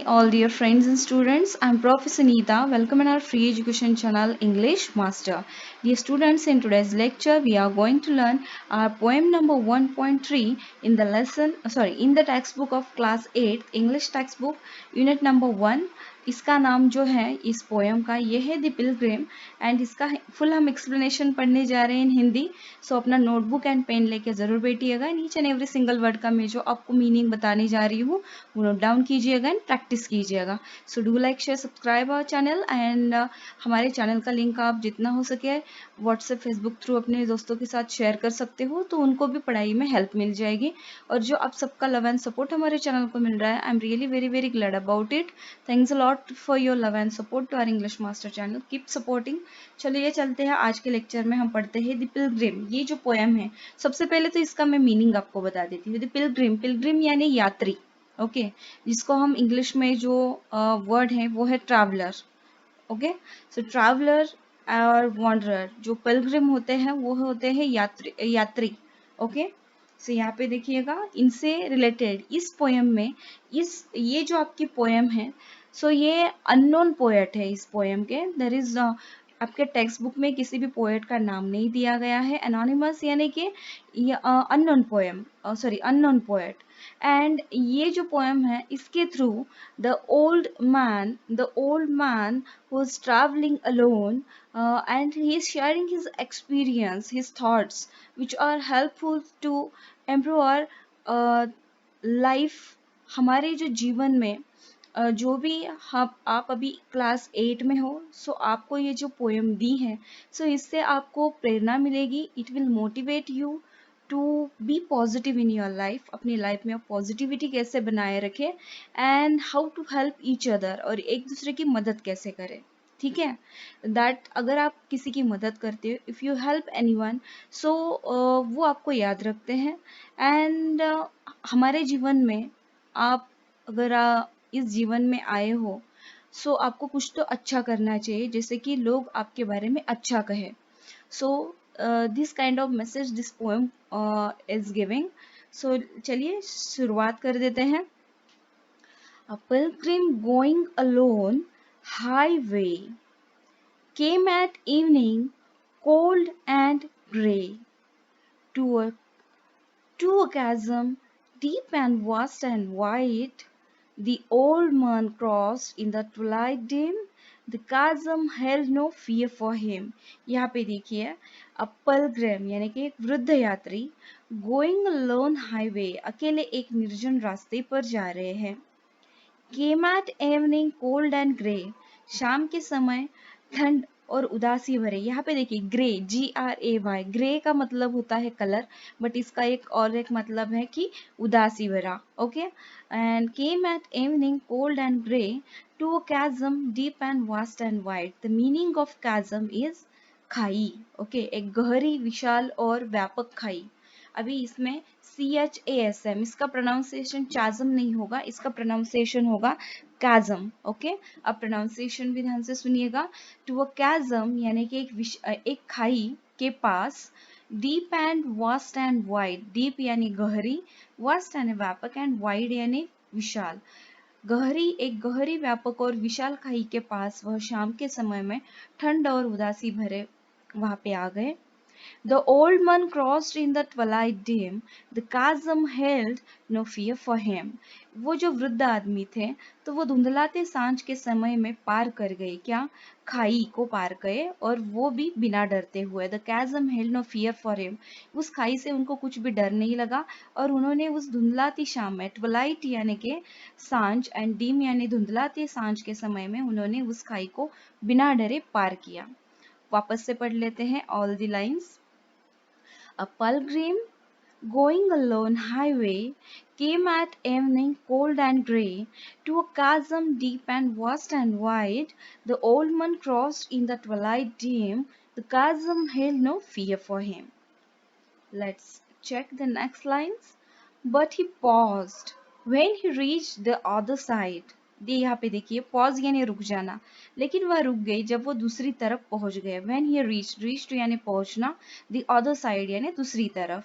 all dear friends and students. I'm Professor Neeta. Welcome in our free education channel English Master. Dear students, in today's lecture, we are going to learn our poem number 1.3 in the in the textbook of class 8 English textbook, unit number 1. इसका नाम जो है इस poem का ये है the Pilgrim and इसका full हम एक्सप्लेनेशन पढ़ने जा रहे हैं इन हिंदी. सो अपना नोटबुक एंड पेन लेके ज़रूर बैठिएगा. Each and every single word का मैं जो आपको मीनिंग बताने जा रही हूँ वो नोट डाउन कीजिएगा एंड प्रैक्टिस कीजिएगा. So do like share subscribe our channel and हमारे चैनल का लिंक आप जितना हो सके व्हाट्सएप फेसबुक थ्रू अपने दोस्तों के साथ शेयर कर सकते हो तो उनको भी पढ़ाई में हेल्प मिल जाएगी. और जो आप सबका लव एंड सपोर्ट हमारे चैनल को मिल रहा है, I am really very very glad about it. Thanks a lot for your love and support to our English master channel. Keep supporting. चलिए चलते हैं. आज के लेक्चर में हम पढ़ते हैं द पिलग्रिम. ये जो पोएम है, सबसे पहले तो इसका मैं मीनिंग आपको बता देती हूँ. द पिलग्रिम, पिलग्रिम यानी यात्री. ओके, जिसको हम इंग्लिश में जो वर्ड है वो है ट्रैवलर. ओके, सो ट्रैवलर और वॉन्डरर, जो पिलग्रिम होते हैं वो होते हैं यात्री. ओके, सो यहाँ पे देखिएगा इनसे रिलेटेड इस पोएम में ये जो आपकी पोएम है, सो ये अननोन पोएट है. इस पोएम के देयर इज आपके टेक्स्ट बुक में किसी भी पोएट का नाम नहीं दिया गया है. एनोनिमस यानी कि unknown poem, sorry unknown poet. And ये जो पोएम है इसके through the old man who is traveling alone, and he is sharing his experience, his thoughts, which are helpful to improve our life. हमारे जो जीवन में जो भी आप अभी क्लास 8 में हो, सो आपको ये जो पोएम दी है, सो इससे आपको प्रेरणा मिलेगी. It will motivate you to be positive in your life. अपनी लाइफ में आप पॉजिटिविटी कैसे बनाए रखें and how to help each other, और एक दूसरे की मदद कैसे करें. ठीक है, दैट अगर आप किसी की मदद करते हो, इफ़ यू हेल्प एनीवन, सो वो आपको याद रखते हैं. एंड हमारे जीवन में आप अगर इस जीवन में आए हो, सो आपको कुछ तो अच्छा करना चाहिए, जैसे कि लोग आपके बारे में अच्छा कहे. So this kind of message this poem is giving. So चलिए शुरुआत कर देते हैं. A pilgrim going alone highway came at evening, cold and grey, to a chasm deep and vast and wide. The old man crossed in the twilight dim. The chasm held no fear for him. यहाँ पे देखिए, a pilgrim यानी कि एक वृद्ध यात्री, going alone highway अकेले एक निर्जन रास्ते पर जा रहे हैं. Came at evening cold and grey, शाम के समय ठंड और उदासी भरे. यहाँ पे देखिए ग्रे, GRAY, ग्रे का मतलब होता है कलर, बट इसका एक मतलब है कि उदासी भरा. Okay, and came at evening cold and grey to a chasm deep and vast and wide. The meaning of chasm is खाई. ओके, एक गहरी, विशाल और व्यापक खाई. अभी इसमें CHASM, इसका प्रोनाउंसिएशन चाजम नहीं होगा, इसका प्रोनाउंसिएशन होगा chasm. ओके, अब प्रोनाउंसिएशन भी ध्यान से सुनिएगा. टू अ chasm यानी कि एक खाई के पास. Deep and vast and wide, deep यानी गहरी, वास्ट यानी व्यापक एंड वाइड यानी विशाल. एक गहरी, व्यापक और विशाल खाई के पास वह शाम के समय में ठंड और उदासी भरे वहां पे आ गए. The old man crossed in the twilight dim. The chasm held no fear for him. वो जो वृद्ध आदमी थे, तो वो धुंधलाते सांझ के समय में पार कर गए. क्या? खाई को पार गए, और वो भी बिना डरते हुए. The chasm held no fear for him. उस खाई से उनको कुछ भी डर नहीं लगा, और उन्होंने उस धुंधलाती शाम में, twilight यानी कि सांझ एंड dim यानी धुंधलाते सांझ के समय में, उन्होंने उस खाई को बिना डरे पार किया. वापस से पढ़ लेते हैं all the lines. A pilgrim going alone highway came at evening cold and grey to a chasm deep and vast and wide. The old man crossed in the twilight dim. The chasm held no fear for him. Let's check the next lines. But he paused when he reached the other side. यहाँ पे देखिए pause यानी रुक जाना, लेकिन वह रुक गई जब वो दूसरी तरफ पहुंच गए. When he reached यानी पहुंचना, the other side यानी दूसरी तरफ.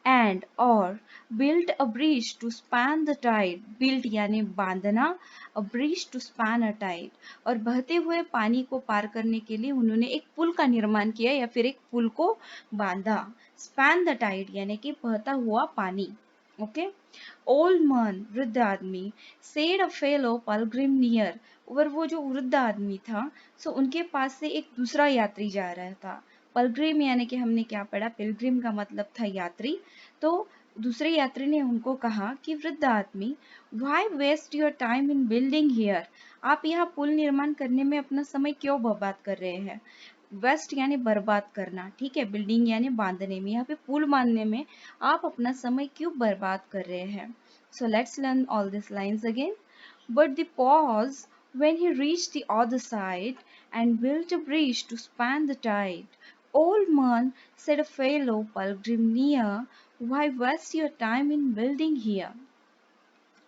and or built a bridge to span the tide. Built यानी बांधना, a bridge to span a tide. और बहते हुए पानी को पार करने के लिए उन्होंने एक पुल का निर्माण किया या फिर एक पुल को बांधा. span the tide यानी कि बहता हुआ पानी. ओके. ओल्ड मैन, वृद्ध आदमी, सेड अ फेलो पलग्रिम नियर. और वो जो वृद्ध आदमी था, सो उनके पास से एक दूसरा यात्री जा रहा था. पलग्रिम यानी कि हमने क्या पढ़ा, पिलग्रिम का मतलब था यात्री. तो दूसरे यात्री ने उनको कहा कि वृद्ध आदमी, why waste your time in building here. आप यहाँ पुल निर्माण करने में अपना समय क्यों बर्बाद कर रहे हैं. वेस्ट यानी बर्बाद करना, ठीक है. बिल्डिंग यानी बांधने में, यहाँ पे पुल बांधने में आप अपना समय क्यों बर्बाद कर रहे हैं. So let's learn all this lines again. But the pause when he reached the other side and built a bridge to span the tide. Old man, said a fellow pilgrim near, why waste your time in building here?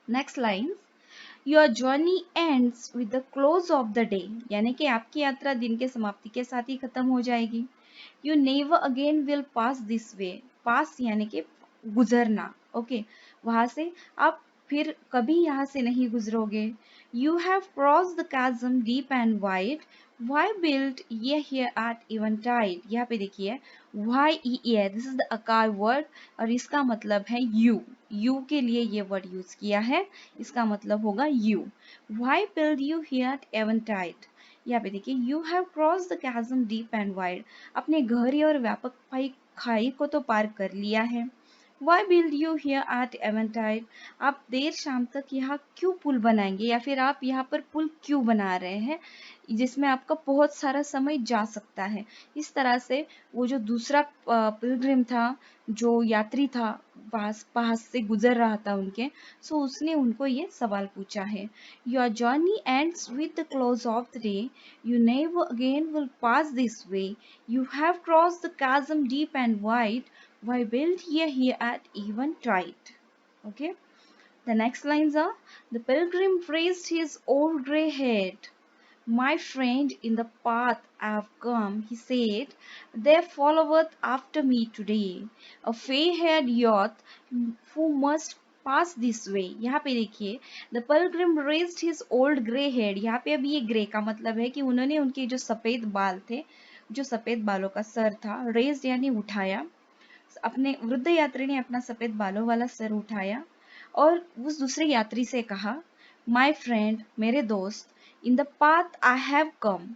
Next line. Your journey ends with the close of the day. यानी कि आपकी यात्रा दिन के समाप्ति के साथ ही खत्म हो जाएगी. You never again will pass this way. Pass यानी कि गुजरना. ओके. वहां से आप फिर कभी यहाँ से नहीं गुजरोगे. You have crossed the chasm deep and wide. Why build ye here at eventide? यहाँ पे देखिए why ये this is the akai word और इसका मतलब है you. You के लिए ये वर्ड यूज किया है. इसका मतलब होगा you. Why build you here at eventide? यहाँ पे देखिए you have crossed the chasm deep and wide. अपने गहरी और व्यापक खाई को तो पार कर लिया है. Why build you here at eventide? आप देर शाम तक यहाँ क्यों पुल बनाएंगे या फिर आप यहाँ पर पुल क्यों बना रहे हैं जिसमें आपका बहुत सारा समय जा सकता है. इस तरह से वो जो दूसरा पिलग्रिम था, जो यात्री था, पास से गुजर रहा था उनके, सो उसने उनको ये सवाल पूछा है. Your journey ends with the close of the day. You never again will pass this way. You have crossed the chasm deep and wide. Why build ye here at eventide? Okay. The next lines are, the pilgrim raised his old grey head. My friend, in the path I have come, he said, there followeth after me today a fair-haired youth who must pass this way. यहाँ पे देखिए the pilgrim raised his old grey head. यहाँ पे अभी ये grey का मतलब है कि उन्होंने उनके जो सफेद बाल थे, जो सफेद बालों का सर था, raised यानी उठाया. अपने वृद्ध यात्री ने अपना सफेद बालों वाला सर उठाया और उस दूसरे यात्री से कहा, माई फ्रेंड, मेरे दोस्त, in the path I have come.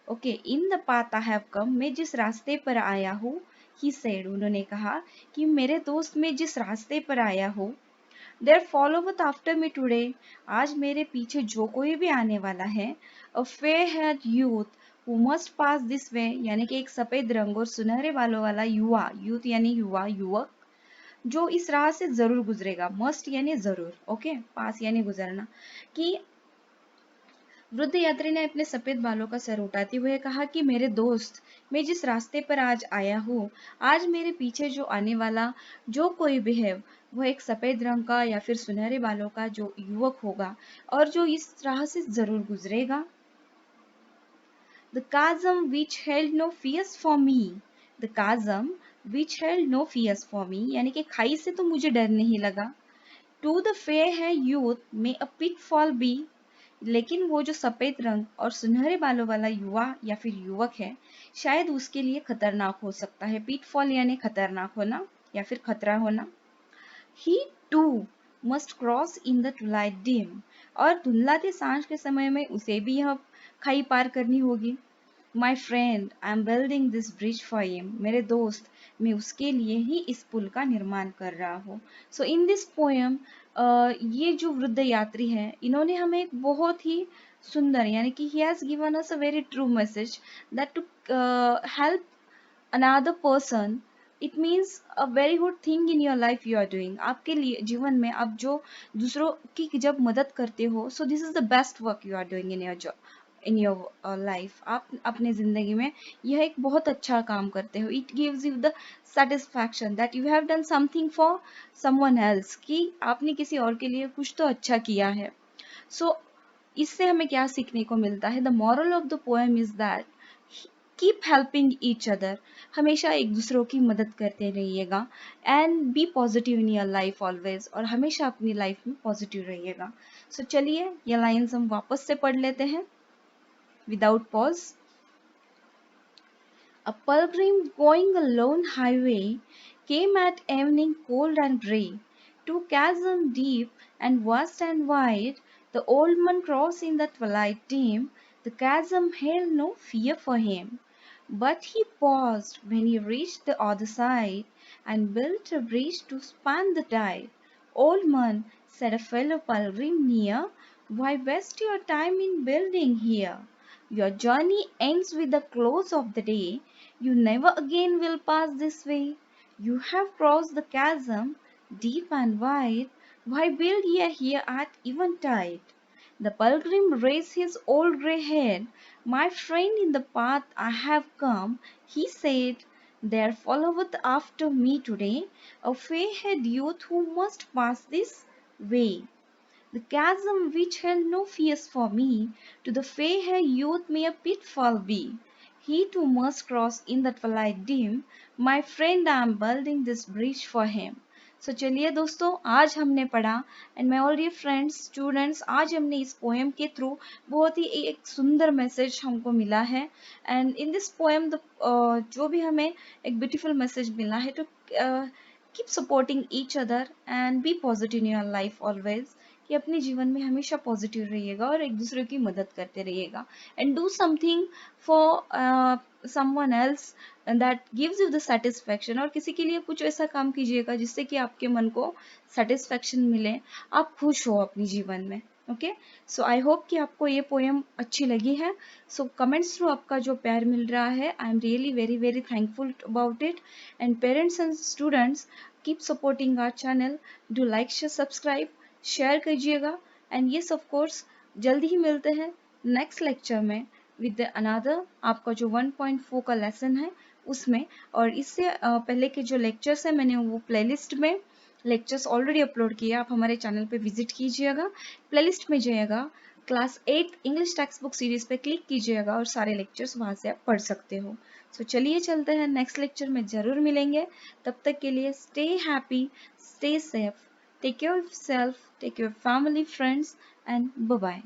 Okay, in the path I have come, मैं जिस रास्ते पर आया हूँ. ही सेड, उन्होंने कहा कि मेरे दोस्त, मैं जिस रास्ते पर आया हूँ. देयर फॉलोवथ आफ्टर मी टुडे, आज मेरे पीछे जो कोई भी आने वाला है. A fair heard youth who must pass this way, यानी कि एक सफेद रंग और सुनहरे बालों वाला युवा, यूथ यानी युवा, युवक, जो इस राह से जरूर गुजरेगा. मस्ट यानी जरूर. ओके. पास यानी गुजरना. कि वृद्ध यात्री ने अपने सफेद बालों का सर उठाते हुए कहा कि मेरे दोस्त, मैं जिस रास्ते पर आज आया हूँ, आज मेरे पीछे जो आने वाला जो कोई भी है, वह एक सफेद रंग का या फिर सुनहरे बालों का जो युवक होगा और जो इस राह से जरूर गुजरेगा. The chasm which held no fears for me. The chasm which held no fears for me, यानी कि खाई से तो मुझे डर नहीं लगा. To the fair hair youth may a pitfall be. लेकिन वो जो सफेद रंग और सुनहरे बालों वाला युवा या फिर युवक है, शायद उसके लिए खतरनाक हो सकता है. pitfall यानी खतरनाक होना या फिर खतरा होना. He too must cross in the twilight dim. और धुंधलाते सांझ के समय में उसे भी यह खाई पार करनी होगी. My friend, I am building this bridge for him. मेरे दोस्त, मैं उसके लिए ही इस पुल का निर्माण कर रहा हूँ. So in this poem, ये जो वृद्ध यात्री हैं, इन्होंने हमें एक बहुत ही सुंदर, यानी कि he has given us a very true message that to help another person, it means a very good thing in your life you are doing. आपके लिए जीवन में आप जो दूसरों की जब मदद करते हो, so this is the best work you are doing in your job, in your life. आप अपने जिंदगी में यह एक बहुत अच्छा काम करते हो. It gives you the satisfaction that you have done something for someone else, कि आपने किसी और के लिए कुछ तो अच्छा किया है. So इससे हमें क्या सीखने को मिलता है? The moral of the poem is that keep helping each other, हमेशा एक दूसरों की मदद करते रहिएगा, and be positive in your life always, और हमेशा अपनी लाइफ में पॉजिटिव रहिएगा। सो चलिए ये लाइन्स हम वापस से पढ़ लेते हैं without pause. A pilgrim going a lone highway came at evening cold and grey, to chasm deep and vast and wide, the old man crossed in the twilight dim, the chasm held no fear for him. But he paused when he reached the other side, and built a bridge to span the tide. Old man, said a fellow pilgrim near, why waste your time in building here? Your journey ends with the close of the day. You never again will pass this way. You have crossed the chasm, deep and wide. Why build ye here at eventide? The pilgrim raised his old grey head. My friend, in the path I have come, he said, there followeth after me today a fair-haired youth who must pass this way. The chasm which held no fears for me, to the fair-haired youth may a pitfall be. He too must cross in the twilight dim. My friend, I am building this bridge for him. So चलिए दोस्तों, आज हमने पढ़ा, and my all dear friends students, आज हमने इस poem के through बहुत ही एक सुंदर मैसेज हमको मिला है। एंड इन दिस पोएम जो भी हमें एक ब्यूटीफुल मैसेज मिला है, तो keep supporting each other and be positive in your life always, कि अपने जीवन में हमेशा पॉजिटिव रहिएगा और एक दूसरे की मदद करते रहिएगा, and do something for someone else that gives you the satisfaction, और किसी के लिए कुछ ऐसा काम कीजिएगा जिससे कि आपके मन को सेटिस्फैक्शन मिले, आप खुश हो अपने जीवन में। ओके, सो आई होप कि आपको ये पोएम अच्छी लगी है। सो कमेंट्स थ्रू आपका जो प्यार मिल रहा है, I am really very very thankful about it, and parents and students keep supporting our channel, do like share subscribe, share कीजिएगा, एंड यस ऑफ कोर्स जल्दी ही मिलते हैं नेक्स्ट लेक्चर में विद अनदर आपका जो 1.4 का लेसन है उसमें। और इससे पहले के जो लेक्चर्स हैं मैंने वो प्लेलिस्ट में लेक्चर्स ऑलरेडी अपलोड किए, आप हमारे चैनल पे विजिट कीजिएगा, प्लेलिस्ट में जाइएगा, class 8 English text book series पे क्लिक कीजिएगा और सारे लेक्चर्स वहाँ से आप पढ़ सकते हो। सो चलिए चलते हैं, नेक्स्ट लेक्चर में ज़रूर मिलेंगे, तब तक के लिए stay happy, stay safe, take care of yourself, take care of family, friends, and bye bye.